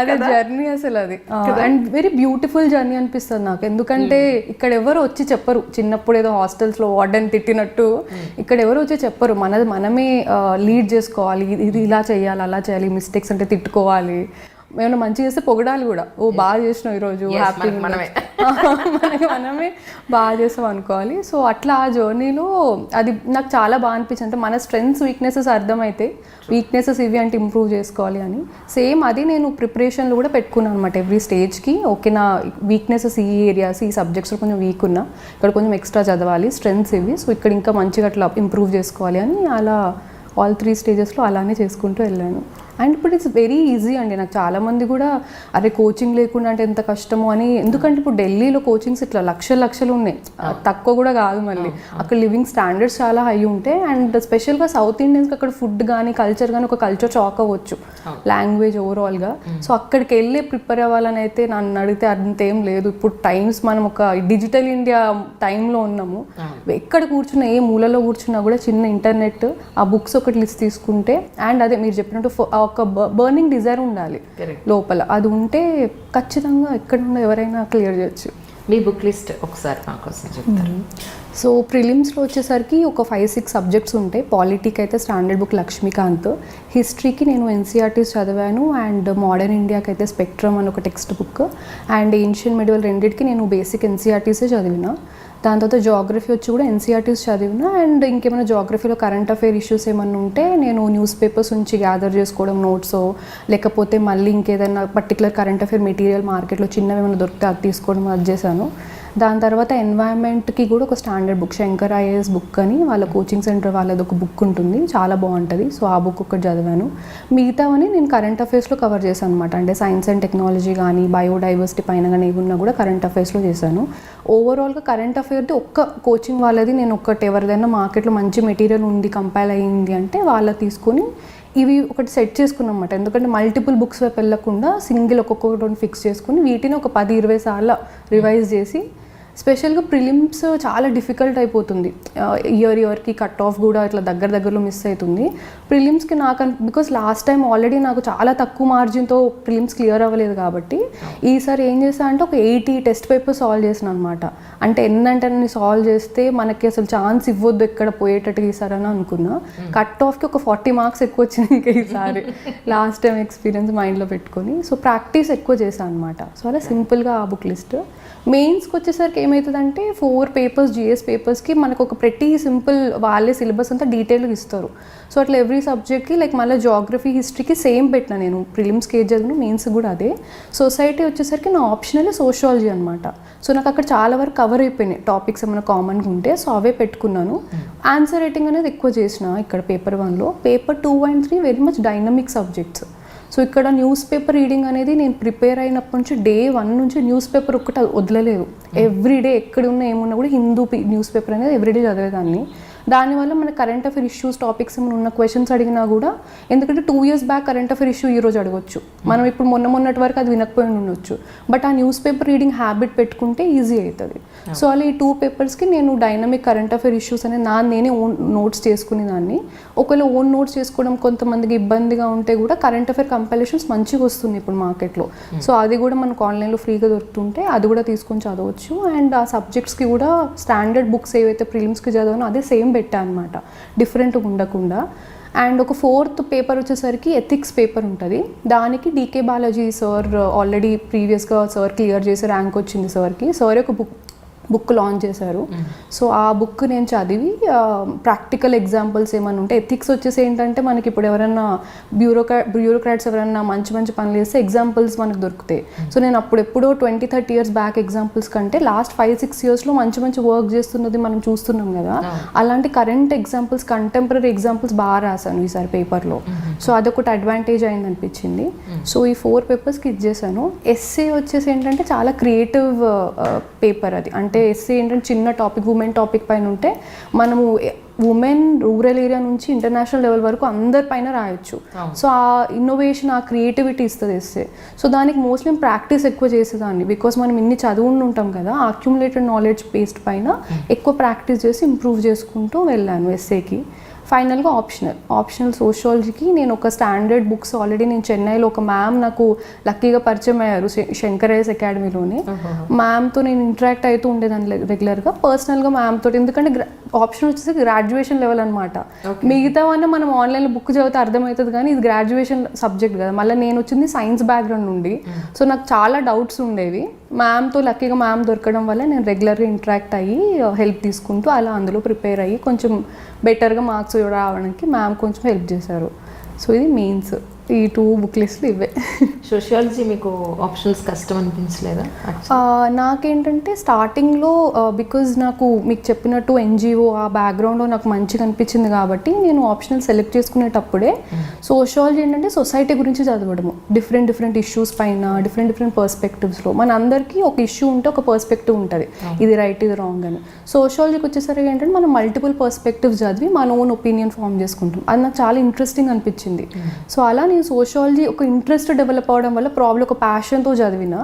అదే జర్నీ అసలు అది. అండ్ వెరీ బ్యూటిఫుల్ జర్నీ అనిపిస్తుంది నాకు. ఎందుకంటే ఇక్కడ ఎవరు వచ్చి చెప్పరు, చిన్నప్పుడు ఏదో హాస్టల్స్లో వార్డెన్ తిట్టినట్టు ఇక్కడ ఎవరు వచ్చి చెప్పరు. మనమే లీడ్ చేసుకోవాలి, ఇది ఇలా చేయాలి, అలా చేయాలి, మిస్టేక్స్ అంటే తిట్టుకోవాలి, ఏమైనా మంచి చేస్తే పొగడాలి కూడా, ఓ బాగా చేసినావు ఈరోజు, హ్యాపీ మనమే బాగా చేస్తాం అనుకోవాలి. సో అట్లా ఆ జర్నీలో అది నాకు చాలా బాగా అనిపించింది. అంటే మన స్ట్రెంగ్స్ వీక్నెసెస్ అర్థమైతే, వీక్నెసెస్ ఇవి అంటే ఇంప్రూవ్ చేసుకోవాలి అని. సేమ్ అది నేను ప్రిపరేషన్లో కూడా పెట్టుకున్నాను అనమాట. ఎవ్రీ స్టేజ్కి ఓకే, నా వీక్నెసెస్ ఈ ఏరియాస్, ఈ సబ్జెక్ట్స్లో కొంచెం వీక్ ఉన్నా, ఇక్కడ కొంచెం ఎక్స్ట్రా చదవాలి, స్ట్రెంగ్స్ ఇవి, సో ఇక్కడ ఇంకా మంచిగా అట్లా ఇంప్రూవ్ చేసుకోవాలి అని అలా ఆల్ 3 స్టేజెస్లో అలానే చేసుకుంటూ వెళ్ళాను. అండ్ ఇప్పుడు ఇట్స్ వెరీ ఈజీ అండి. నాకు చాలామంది కూడా అరే కోచింగ్ లేకుండా అంటే ఎంత కష్టమో అని, ఎందుకంటే ఇప్పుడు ఢిల్లీలో కోచింగ్స్ ఇట్లా లక్షలు ఉన్నాయి, తక్కువ కూడా కాదు. మళ్ళీ అక్కడ లివింగ్ స్టాండర్డ్స్ చాలా హై ఉంటాయి. అండ్ స్పెషల్గా సౌత్ ఇండియన్స్కి అక్కడ ఫుడ్ కానీ కల్చర్ కానీ ఒక కల్చర్ షాక్ అవ్వచ్చు, లాంగ్వేజ్ ఓవరాల్గా. సో అక్కడికి వెళ్ళి ప్రిపేర్ అవ్వాలని అయితే నన్ను అడిగితే అంతేం లేదు. ఇప్పుడు టైమ్స్ మనం ఒక డిజిటల్ ఇండియా టైంలో ఉన్నాము. ఎక్కడ కూర్చున్నా, ఏ మూలలో కూర్చున్నా కూడా చిన్న ఇంటర్నెట్, ఆ బుక్స్ ఒకటి లిస్ట్ తీసుకుంటే, అండ్ అదే మీరు చెప్పినట్టు ఒక బర్నింగ్ డిజైర్ ఉండాలి లోపల, అది ఉంటే ఖచ్చితంగా ఎక్కడున్నా ఎవరైనా క్లియర్ చేయొచ్చు. మీ బుక్ లిస్ట్ ఒకసారి మా కోసం చెప్తారు? సో ప్రిలిమ్స్లో వచ్చేసరికి ఒక 5-6 సబ్జెక్ట్స్ ఉంటాయి. పాలిటీకి అయితే స్టాండర్డ్ బుక్ లక్ష్మీకాంత్, హిస్టరీకి నేను ఎన్సీఆర్టీస్ చదివాను, అండ్ మోడర్న్ ఇండియాకి అయితే స్పెక్ట్రమ్ అని ఒక text book, and ancient medieval రెండింటికి నేను బేసిక్ ఎన్సీఆర్టీసే చదివిన. దాని తర్వాత జాగ్రఫీ వచ్చి కూడా ఎన్సీఆర్టీస్ చదివిన. అండ్ ఇంకేమైనా జాగ్రఫీలో కరెంట్ అఫైర్ ఇష్యూస్ ఏమన్నా ఉంటే నేను న్యూస్ పేపర్స్ నుంచి గ్యాదర్ చేసుకోవడం, నోట్స్, లేకపోతే మళ్ళీ ఇంకేదైనా పర్టికులర్ కరెంట్ అఫైర్ మెటీరియల్ మార్కెట్లో చిన్నవి ఏమైనా దొరికితే అది తీసుకోవడం అది చేశాను. దాని తర్వాత ఎన్వైరన్మెంట్కి కూడా ఒక standard book, Shankar IAS book అని వాళ్ళ కోచింగ్ సెంటర్ వాళ్ళది ఒక బుక్ ఉంటుంది, చాలా బాగుంటుంది. సో ఆ బుక్ ఒకటి చదివాను. మిగతావని నేను కరెంట్ అఫైర్స్లో కవర్ చేశాను అనమాట. అంటే సైన్స్ అండ్ టెక్నాలజీ కానీ, బయోడైవర్సిటీ పైన కానీ ఏమున్నా కూడా కరెంట్ అఫైర్స్లో చేశాను. ఓవరాల్గా కరెంట్ అఫైర్ది ఒక్క కోచింగ్ వాళ్ళది నేను ఒకటి, ఎవరిదైనా మార్కెట్లో మంచి మెటీరియల్ ఉంది, కంపైల్ అయ్యింది అంటే వాళ్ళ తీసుకొని ఇవి ఒకటి సెట్ చేసుకున్నాం అన్నమాట. ఎందుకంటే మల్టిపుల్ బుక్స్ వైపు వెళ్ళకుండా సింగిల్ ఒక్కొక్కటి ఫిక్స్ చేసుకుని వీటిని ఒక 10-20 సార్లు రివైజ్ చేసి, స్పెషల్గా ప్రిలిమ్స్ చాలా డిఫికల్ట్ అయిపోతుంది, ఇయర్కి కట్ ఆఫ్ కూడా ఇట్లా దగ్గరలో మిస్ అవుతుంది. ప్రిలిమ్స్కి నాకు బికాస్ లాస్ట్ టైం ఆల్రెడీ నాకు చాలా తక్కువ మార్జిన్తో ప్రిలిమ్స్ క్లియర్ అవ్వలేదు కాబట్టి ఈసారి ఏం చేసా అంటే ఒక 80 టెస్ట్ పేపర్ సాల్వ్ చేసిన అనమాట. అంటే ఎన్నంటే సాల్వ్ చేస్తే మనకి అసలు ఛాన్స్ ఇవ్వద్దు ఎక్కడ పోయేటట్టుగా ఈసారి అనుకున్నా. కట్ ఆఫ్కి ఒక 40 మార్క్స్ ఎక్కువ వచ్చినాయి ఇంకా ఈసారి, లాస్ట్ టైం ఎక్స్పీరియన్స్ మైండ్లో పెట్టుకొని. సో ప్రాక్టీస్ ఎక్కువ చేశాను అనమాట. సో అలా సింపుల్గా ఆ బుక్ లిస్ట్. మెయిన్స్కి వచ్చేసరికి ఏమవుతుందంటే 4 పేపర్స్ జిఎస్ పేపర్స్కి మనకు ఒక ప్రతి సింపుల్ వాళ్ళే సిలబస్ అంతా డీటెయిల్గా ఇస్తారు. సో అట్లా ఎవ్రీ సబ్జెక్ట్కి లైక్ మళ్ళీ జాగ్రఫీ హిస్టరీకి సేమ్ పెట్టిన నేను, ప్రిలిమ్స్కి ఏది చదివిన మెయిన్స్ కూడా అదే. సొసైటీ వచ్చేసరికి నా ఆప్షనల్ సోషియాలజీ అనమాట. సో నాకు అక్కడ చాలా వరకు కవర్ అయిపోయినాయి టాపిక్స్ ఏమైనా కామన్గా ఉంటే, సో అవే పెట్టుకున్నాను. ఆన్సర్ రైటింగ్ అనేది ఎక్కువ చేసిన ఇక్కడ పేపర్ 1లో. Paper 2 and 3 very much dynamic subjects. So ఇక్కడ న్యూస్ పేపర్ రీడింగ్ అనేది నేను ప్రిపేర్ అయినప్పటి నుంచి డే 1 నుంచి న్యూస్ పేపర్ ఒక్కటి వదలలేదు. ఎవ్రీడే ఎక్కడున్నా ఏమున్నా కూడా హిందూ న్యూస్ పేపర్ అనేది ఎవ్రీడే చదివేదాన్ని. దానివల్ల మన కరెంట్ అఫైర్ ఇష్యూస్ టాపిక్స్ ఏమైనా ఉన్న క్వశ్చన్స్ అడిగినా కూడా, ఎందుకంటే 2 years back current affair issue ఈరోజు అడగొచ్చు, మనం ఇప్పుడు మొన్నటి వరకు అది వినకపోయి ఉండొచ్చు. బట్ ఆ న్యూస్ పేపర్ రీడింగ్ హ్యాబిట్ పెట్టుకుంటే ఈజీ అవుతుంది. సో అలా ఈ 2 పేపర్స్కి నేను డైనమిక్ కరెంట్ అఫైర్ ఇష్యూస్ అనేది నేనే ఓన్ నోట్స్ చేసుకునే దాన్ని. ఒకవేళ ఓన్ నోట్స్ చేసుకోవడం కొంతమందికి ఇబ్బందిగా ఉంటే కూడా కరెంట్ అఫైర్ కంపైలేషన్స్ మంచిగా వస్తుంది ఇప్పుడు మార్కెట్లో. సో అది కూడా మనకు ఆన్లైన్లో ఫ్రీగా దొరుకుతుంటే అది కూడా తీసుకొని చదవచ్చు. అండ్ ఆ సబ్జెక్ట్స్కి కూడా స్టాండర్డ్ బుక్స్ ఏవైతే ప్రిలిమ్స్కి చదవనో అదే సేమ్ పెట్టా అనమాట, డిఫరెంట్గా ఉండకుండా. అండ్ ఒక 4th పేపర్ వచ్చేసరికి ఎథిక్స్ పేపర్ ఉంటుంది. దానికి డీకే బాలాజీ సార్ ఆల్రెడీ ప్రీవియస్గా సార్ క్లియర్ చేసి ర్యాంక్ వచ్చింది సార్కి. సార్ ఒక బుక్ లాంచ్ చేశారు. సో ఆ బుక్ నేను చదివి ప్రాక్టికల్ ఎగ్జాంపుల్స్ ఏమైనా ఉంటే, ఎథిక్స్ వచ్చేసి ఏంటంటే మనకి ఇప్పుడు ఎవరైనా బ్యూరోక్రాట్స్ ఎవరైనా మంచి పనులు చేస్తే ఎగ్జాంపుల్స్ మనకు దొరుకుతాయి. సో నేను ఎప్పుడో 20-30 years బ్యాక్ ఎగ్జాంపుల్స్ కంటే లాస్ట్ 5-6 yearsలో మంచి వర్క్ చేస్తున్నది మనం చూస్తున్నాం కదా, అలాంటి కరెంట్ ఎగ్జాంపుల్స్, కంటెంపరీ ఎగ్జాంపుల్స్ బాగా రాశాను ఈసారి పేపర్లో. సో అదొకటి అడ్వాంటేజ్ అయింది అనిపించింది. సో ఈ 4 పేపర్స్కి ఇచ్చేసాను. ఎస్సే వచ్చేసి ఏంటంటే చాలా క్రియేటివ్ పేపర్ అది. అంటే ఎస్సే ఏంటంటే చిన్న టాపిక్, ఉమెన్ టాపిక్ పైన ఉంటే మనము ఉమెన్ రూరల్ ఏరియా నుంచి ఇంటర్నేషనల్ లెవెల్ వరకు అందరి పైన రాయొచ్చు. సో ఆ ఇన్నోవేషన్, ఆ క్రియేటివిటీ ఇస్తుంది ఎస్సే. సో దానికి మోస్ట్లీ ప్రాక్టీస్ ఎక్కువ చేసేదాన్ని, బికాస్ మనం ఇన్ని చదువుని ఉంటాం కదా, అక్యుములేటెడ్ నాలెడ్జ్ బేస్డ్ పైన ఎక్కువ ప్రాక్టీస్ చేసి ఇంప్రూవ్ చేసుకుంటూ వెళ్ళాను ఎస్సేకి. ఫైనల్గా ఆప్షనల్ సోషియాలజీకి నేను ఒక స్టాండర్డ్ బుక్స్ ఆల్రెడీ నేను చెన్నైలో ఒక మ్యామ్ నాకు లక్కీగా పరిచయం అయ్యారు శంకరైస్ అకాడమీలోనే. మ్యామ్తో నేను ఇంటరాక్ట్ అవుతూ ఉండేదాన్ని రెగ్యులర్గా పర్సనల్గా మ్యామ్తో. ఎందుకంటే ఆప్షన్ వచ్చేసి గ్రాడ్యుయేషన్ లెవెల్ అనమాట. మిగతావన్నీ మనం ఆన్లైన్లో బుక్ చదివితే అర్థమవుతుంది, కానీ ఇది గ్రాడ్యుయేషన్ సబ్జెక్ట్ కదా. మళ్ళీ నేను వచ్చింది సైన్స్ బ్యాక్గ్రౌండ్ నుండి, సో నాకు చాలా డౌట్స్ ఉండేవి. మ్యామ్తో లక్కీగా మ్యామ్ దొరకడం వల్ల నేను రెగ్యులర్గా ఇంటరాక్ట్ అయ్యి హెల్ప్ తీసుకుంటూ అలా అందులో ప్రిపేర్ అయ్యి కొంచెం బెటర్గా మార్క్స్ రావడానికి మ్యామ్ కొంచెం హెల్ప్ చేశారు. సో ఇది మెయిన్స్, ఈ 2 బుక్ లిస్టులు ఇవే. సోషియాలజీ మీకు ఆప్షనల్స్ కష్టం అనిపించలేదా? నాకేంటంటే స్టార్టింగ్లో బికాజ్ నాకు మీకు చెప్పినట్టు ఎన్జిఓ ఆ బ్యాక్గ్రౌండ్లో నాకు మంచిగా అనిపించింది కాబట్టి నేను ఆప్షనల్ సెలెక్ట్ చేసుకునేటప్పుడే సోషియాలజీ ఏంటంటే సొసైటీ గురించి చదవడము, డిఫరెంట్ ఇష్యూస్ పైన డిఫరెంట్ పర్స్పెక్టివ్స్లో. మన అందరికీ ఒక ఇష్యూ ఉంటే ఒక పర్స్పెక్టివ్ ఉంటుంది, ఇది రైట్ ఇది రాంగ్ అని. సోషియాలజీకి వచ్చేసరికి ఏంటంటే మనం మల్టిపుల్ పర్స్పెక్టివ్స్ చదివి మన ఓన్ ఒపీనియన్ ఫామ్ చేసుకుంటాం. అది నాకు చాలా ఇంట్రెస్టింగ్ అనిపించింది. సో అలా నేను సోషియాలజీ ఒక ఇంట్రెస్ట్ డెవలప్ అవడం వల్ల ప్రాబ్లం ఒక ప్యాషన్తో చదివిన.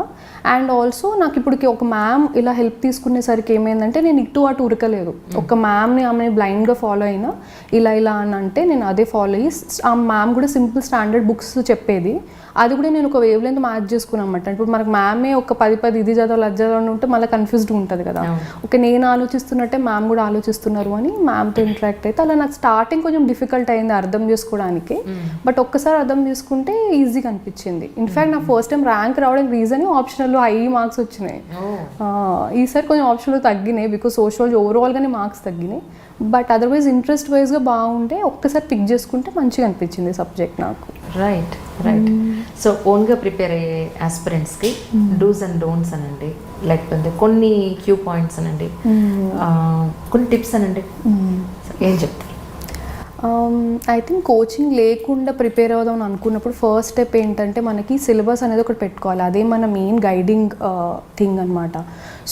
అండ్ ఆల్సో నాకు ఇప్పటికి ఒక మ్యామ్ ఇలా హెల్ప్ తీసుకునేసరికి ఏమైందంటే నేను ఇటు అటు ఉరకలేదు. ఒక మ్యామ్ని ఆమెని బ్లైండ్గా ఫాలో అయినా ఇలా అని అంటే నేను అదే ఫాలో అయ్యి, ఆ మ్యామ్ కూడా సింపుల్ స్టాండర్డ్ బుక్స్ చెప్పేది, అది కూడా నేను ఒక వేవ్ లెంత్ మ్యాచ్ చేసుకున్నాను అనమాట. ఇప్పుడు మనకు మ్యామే ఒక 10 ఇది చదవాలి అది చదవాలి ఉంటే మళ్ళీ కన్ఫ్యూజ్డ్ ఉంటుంది కదా. ఓకే, నేను ఆలోచిస్తున్నట్టే మ్యామ్ కూడా ఆలోచిస్తున్నారు అని మ్యామ్తో ఇంటరాక్ట్ అయితే అలా నాకు స్టార్టింగ్ కొంచెం డిఫికల్ట్ అయింది అర్థం చేసుకోవడానికి. బట్ ఒక్కసారి అర్థం చేసుకుంటే ఈజీగా అనిపించింది. ఇన్ఫ్యాక్ట్ నా ఫస్ట్ టైం ర్యాంక్ రావడానికి రీజన్ ఆప్షనల్లో హై మార్క్స్ వచ్చినాయి. ఈసారి కొంచెం ఆప్షన్లో తగ్గినాయి బికాజ్ సోషియాలజీ ఓవరాల్గానే మార్క్స్ తగ్గినాయి. బట్ అదర్వైజ్ ఇంట్రెస్ట్ వైజ్గా బాగుంటే ఒక్కసారి పిక్ చేసుకుంటే మంచిగా అనిపించింది సబ్జెక్ట్ నాకు. రైట్. సో ఓన్గా ప్రిపేర్ అయ్యే ఆస్పిరెంట్స్కి డూస్ అండ్ డోంట్స్ అనండి, లేకపోతే కొన్ని క్యూ పాయింట్స్ అనండి, కొన్ని టిప్స్ అనండి, ఏం చెప్తారు? ఐ థింక్ కోచింగ్ లేకుండా ప్రిపేర్ అవుదాం అనుకున్నప్పుడు ఫస్ట్ స్టెప్ ఏంటంటే మనకి సిలబస్ అనేది ఒకటి పెట్టుకోవాలి. అదే మన మెయిన్ గైడింగ్ థింగ్ అనమాట.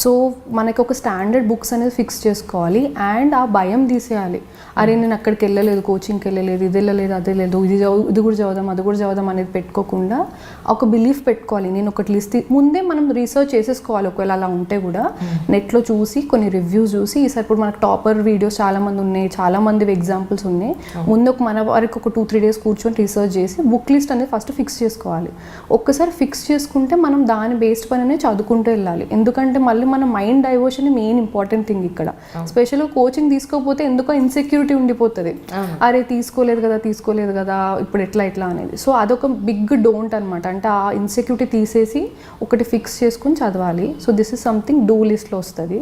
సో మనకి ఒక స్టాండర్డ్ బుక్స్ అనేది ఫిక్స్ చేసుకోవాలి అండ్ ఆ భయం తీసేయాలి. అరే నేను అక్కడికి వెళ్ళలేదు, కోచింగ్కి వెళ్ళలేదు, ఇది వెళ్ళలేదు, అది లేదు, ఇది కూడా చదువుదాం అది కూడా చదువుదాం అనేది పెట్టుకోకుండా ఒక బిలీఫ్ పెట్టుకోవాలి. నేను ఒకటి లిస్ట్ ముందే మనం రీసెర్చ్ చేసేసుకోవాలి. ఒకవేళ అలా ఉంటే కూడా నెట్లో చూసి కొన్ని రివ్యూస్ చూసి, ఈసారి ఇప్పుడు మనకు టాపర్ వీడియోస్ చాలామంది ఉన్నాయి, చాలామంది ఎగ్జాంపుల్స్ ఉన్నాయి. ముందు మన వరకు ఒక 2-3 డేస్ కూర్చొని రీసెర్చ్ చేసి బుక్ లిస్ట్ అనేది ఫస్ట్ ఫిక్స్ చేసుకోవాలి. ఒక్కసారి ఫిక్స్ చేసుకుంటే మనం దాని బేస్డ్ పైన చదువుకుంటూ వెళ్ళాలి. ఎందుకంటే మళ్ళీ మన mind diversion main important thing ఇక్కడ. స్పెషల్గా కోచింగ్ తీసుకోకపోతే ఎందుకో ఇన్సెక్యూరిటీ ఉండిపోతుంది. అరే తీసుకోలేదు కదా ఇప్పుడు ఎట్లా అనేది. సో అదొక బిగ్ డోంట్ అనమాట. అంటే ఆ ఇన్సెక్యూరిటీ తీసేసి ఒకటి ఫిక్స్ చేసుకుని చదవాలి. So this is something do లిస్ట్లో వస్తుంది.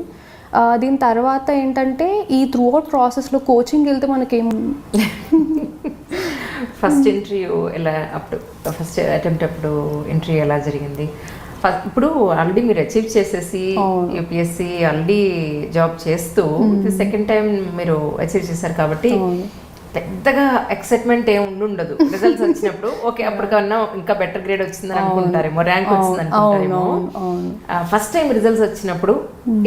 దీని తర్వాత ఏంటంటే ఈ త్రూ అవుట్ ప్రాసెస్లో కోచింగ్ వెళ్తే మనకేం ఫస్ట్ ఇంటర్వ్యూ ఎలా, అప్పుడు ఫస్ట్ అటెంప్ట్ అప్పుడు ఇంటర్వ్యూ ఎలా జరిగింది? ఇప్పుడు ఆల్రెడీ మీరు అచీవ్ చేసేసి యూపీఎస్సీ ఆల్రెడీ జాబ్ చేస్తూ సెకండ్ టైం మీరు అచీవ్ చేశారు కాబట్టి పెద్దగా ఎక్సైట్మెంట్ ఏమి ఉండదు. రిజల్ట్స్ వచ్చినప్పుడు ఓకే అప్పటికన్నా ఇంకా బెటర్ గ్రేడ్ వచ్చిందని అనుకుంటారేమో, ర్యాంక్ వచ్చింది అనుకుంటారేమో. ఫస్ట్ టైం రిజల్ట్స్ వచ్చినప్పుడు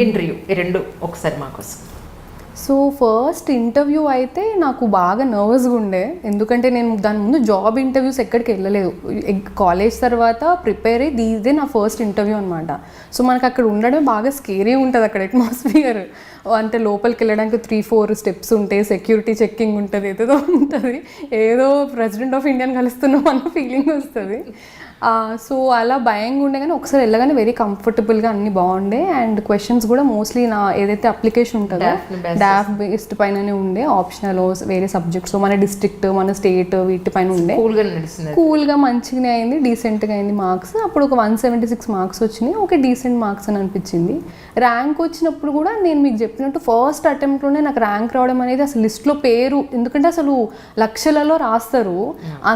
ఇంటర్వ్యూ, ఈ రెండు ఒకసారి మాకోసం. సో ఫస్ట్ ఇంటర్వ్యూ అయితే నాకు బాగా నర్వస్గా ఉండే, ఎందుకంటే నేను దాని ముందు జాబ్ ఇంటర్వ్యూస్ ఎక్కడికి వెళ్ళలేదు. కాలేజ్ తర్వాత ప్రిపేర్ అయ్యి ఇదే నా ఫస్ట్ ఇంటర్వ్యూ అనమాట. సో మనకు అక్కడ ఉండడమే బాగా స్కేరీ ఉంటుంది. అక్కడ అట్మాస్ఫియర్ అంటే లోపలికి వెళ్ళడానికి 3-4 స్టెప్స్ ఉంటాయి, సెక్యూరిటీ చెక్కింగ్ ఉంటుంది, ఏదో ఉంటుంది, ఏదో ప్రెసిడెంట్ ఆఫ్ ఇండియాని కలుస్తున్నాం అన్న ఫీలింగ్ వస్తుంది. సో అలా భయంగా ఉండే, కానీ ఒకసారి వెళ్ళగానే వెరీ కంఫర్టబుల్గా అన్నీ బాగుండే. అండ్ క్వశ్చన్స్ కూడా మోస్ట్లీ నా ఏదైతే అప్లికేషన్ ఉంటుందో డాఫ్ బేస్డ్ పైననే ఉండే, ఆప్షనల్ వేరే సబ్జెక్ట్స్ మన డిస్ట్రిక్ట్ మన స్టేట్ వీటి పైన ఉండే. కూల్గా మంచిగానే అయింది, డీసెంట్గా అయింది మార్క్స్. అప్పుడు ఒక 176 మార్క్స్ వచ్చినాయి, ఓకే డీసెంట్ మార్క్స్ అని అనిపించింది. ర్యాంక్ వచ్చినప్పుడు కూడా నేను మీకు చెప్పినట్టు ఫస్ట్ అటెంప్ట్లోనే నాకు ర్యాంక్ రావడం అనేది అసలు లిస్ట్లో పేరు, ఎందుకంటే అసలు లక్షలలో రాస్తారు,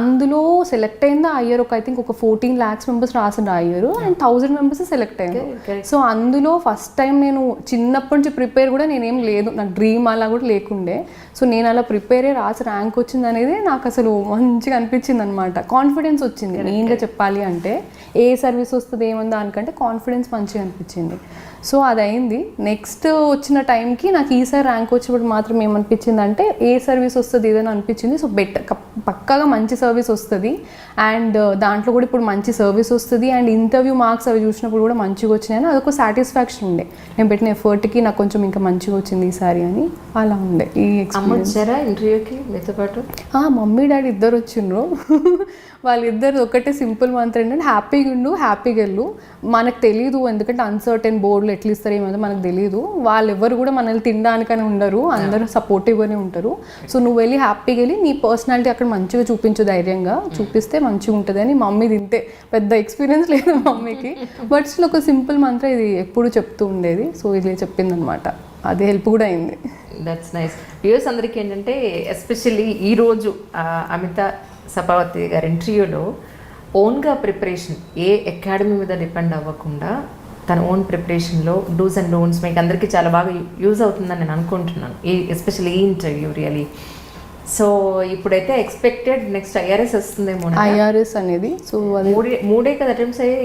అందులో సెలెక్ట్ అయింది ఆ ఇయర్ ఒక ఐ థింక్ ఒక 14 lakhs మెంబర్స్ రాసిన ఆ ఇయర్ అండ్ 1000 మెంబర్స్ సెలెక్ట్ అయ్యారు. సో అందులో ఫస్ట్ టైం నేను చిన్నప్పటి నుంచి ప్రిపేర్ కూడా నేనేం లేదు, నాకు డ్రీమ్ అలా కూడా లేకుండే. సో నేను అలా ప్రిపేర్ అయ్యి రాసి ర్యాంక్ వచ్చింది అనేది నాకు అసలు మంచిగా అనిపించింది అనమాట. కాన్ఫిడెన్స్ వచ్చింది మెయిన్గా చెప్పాలి అంటే. ఏ సర్వీస్ వస్తుంది ఏముందో దానికంటే కాన్ఫిడెన్స్ మంచిగా అనిపించింది. సో అది అయింది. నెక్స్ట్ వచ్చిన టైంకి నాకు ఈసారి ర్యాంక్ వచ్చినప్పుడు మాత్రం ఏమనిపించింది అంటే ఏ సర్వీస్ వస్తుంది ఇదని అనిపించింది. సో పక్కాగా మంచి సర్వీస్ వస్తుంది అండ్ దాంట్లో కూడా ఇప్పుడు మంచి సర్వీస్ వస్తుంది అండ్ ఇంటర్వ్యూ మార్క్స్ అవి చూసినప్పుడు కూడా మంచిగా వచ్చినాయని అదొక సాటిస్ఫాక్షన్ ఉండే. నేను పెట్టిన ఎఫర్ట్కి నాకు కొంచెం ఇంకా మంచిగా వచ్చింది ఈసారి అని అలా ఉండే ఈ ఎక్స్పీరియన్స్. ఇంటర్వ్యూకి మీతో పాటు మమ్మీ డాడీ ఇద్దరు వచ్చిండ్రు. వాళ్ళిద్దరు ఒకటే సింపుల్ మంత్రం ఏంటంటే హ్యాపీగా ఉండు, హ్యాపీగా వెళ్ళు. మనకు తెలీదు ఎందుకంటే అన్సర్టెన్ బోర్డులు ఎట్లా ఇస్తారు ఏమో మనకు తెలియదు. వాళ్ళు ఎవరు కూడా మనల్ని తినడానికని ఉండరు, అందరూ సపోర్టివ్గానే ఉంటారు. సో నువ్వు వెళ్ళి హ్యాపీగా వెళ్ళి నీ పర్సనాలిటీ అక్కడ మంచిగా చూపించు, ధైర్యంగా చూపిస్తే మంచిగా ఉంటుంది అని మమ్మీ తింటే పెద్ద ఎక్స్పీరియన్స్ లేదు మమ్మీకి, బట్ స్టిల్ ఒక సింపుల్ మంత్రం ఇది ఎప్పుడు చెప్తూ ఉండేది. సో ఇది చెప్పిందనమాట, అది హెల్ప్ కూడా అయింది. That's nice. వ్యూవర్స్ అందరికీ ఏంటంటే ఎస్పెషల్లీ ఈరోజు అమిత సపావతి గారి ఇంటర్వ్యూలో ఓన్గా ప్రిపరేషన్ ఏ అకాడమీ మీద డిపెండ్ అవ్వకుండా తన ఓన్ ప్రిపరేషన్లో డూస్ అండ్ డోంట్స్ మీకు అందరికీ చాలా బాగా యూజ్ అవుతుందని నేను అనుకుంటున్నాను, ఎస్పెషల్లీ ఈ ఇంటర్వ్యూ రియలీ. సో ఇప్పుడైతే ఎక్స్పెక్టెడ్ నెక్స్ట్ ఐఆర్ఎస్ వస్తుందేమో. ఐఆర్ఎస్ అనేది సో అది మూడే కదా అటెంప్ట్స్ అయ్యి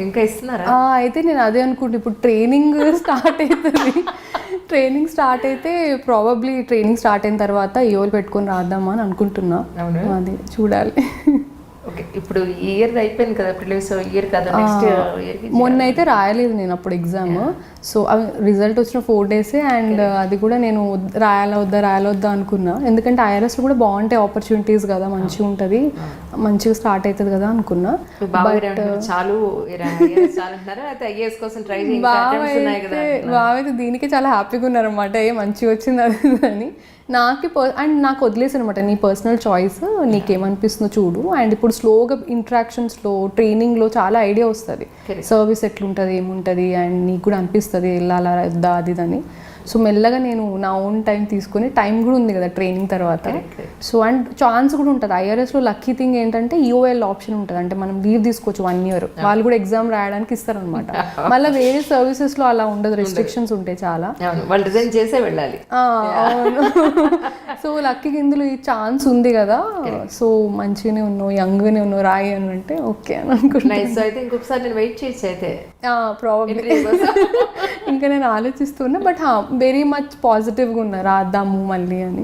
ఇంకా ఇస్తున్నారా? అయితే నేను అదే అనుకుంటే ఇప్పుడు ట్రైనింగ్ స్టార్ట్ అవుతుంది. ట్రైనింగ్ స్టార్ట్ అయితే ప్రాబబ్లీ ట్రైనింగ్ స్టార్ట్ అయిన తర్వాత ఈఓలు పెట్టుకొని రాద్దామా అని అనుకుంటున్నా. అది చూడాలి. ఓకే, ఇప్పుడు ఈ ఇయర్ అయిపోయింది కదా ప్రిలిమ్స్, ఇయర్ కదా నెక్స్ట్ ఇయర్. మొన్న అయితే రాయలేదు నేను అప్పుడు ఎగ్జామ్. సో అవి రిజల్ట్ వచ్చిన 4 days అండ్ అది కూడా నేను రాయాలా వద్దా అనుకున్నా. ఎందుకంటే ఐఆర్ఎస్లో కూడా బాగుంటాయి ఆపర్చునిటీస్ కదా, మంచిగా ఉంటుంది, మంచిగా స్టార్ట్ అవుతుంది కదా అనుకున్నా. బాగా అయితే దీనికి చాలా హ్యాపీగా ఉన్నారనమాట, మంచిగా వచ్చింది అది అని. నాకు వదిలేసి అనమాట, నీ పర్సనల్ చాయిస్, నీకేమనిపిస్తుందో చూడు. అండ్ ఇప్పుడు స్లోగా ఇంట్రాక్షన్స్లో ట్రైనింగ్లో చాలా ఐడియా వస్తుంది, సర్వీస్ ఎట్లుంటుంది ఏముంటుంది అండ్ నీకు కూడా అనిపిస్తుంది వెళ్ళాలా వద్దా అది అని. సో మెల్లగా నేను నా ఓన్ టైం తీసుకొని, టైం కూడా ఉంది కదా ట్రైనింగ్ తర్వాత. సో అండ్ ఛాన్స్ కూడా ఉంటుంది ఐఆర్ఎస్లో. లక్కీ థింగ్ ఏంటంటే ఈఓఎల్ ఆప్షన్ ఉంటుంది, అంటే మనం లీవ్ తీసుకోవచ్చు 1 year. వాళ్ళు కూడా ఎగ్జామ్ రాయడానికి ఇస్తారనమాట. మళ్ళీ వేరే సర్వీసెస్లో అలా ఉండదు, రెస్ట్రిక్షన్స్ ఉంటాయి చాలా, వాళ్ళు రిజైన్ చేసే వెళ్ళాలి. అవును. సో లక్కీగా ఇందులో ఈ ఛాన్స్ ఉంది కదా, సో మంచిగానే ఉన్నావు, యంగ్గానే ఉన్నావు, రాయి అని అంటే ఓకే అని అనుకుంటున్నాను. సో అయితే ఇంకొకసారి నేను వెయిట్ చేయొచ్చు అయితే ప్రాబ్లీ. ఇంకా నేను ఆలోచిస్తున్నా, బట్ వెరీ మచ్ పాజిటివ్గా ఉన్నా రాద్దాము మళ్ళీ అని.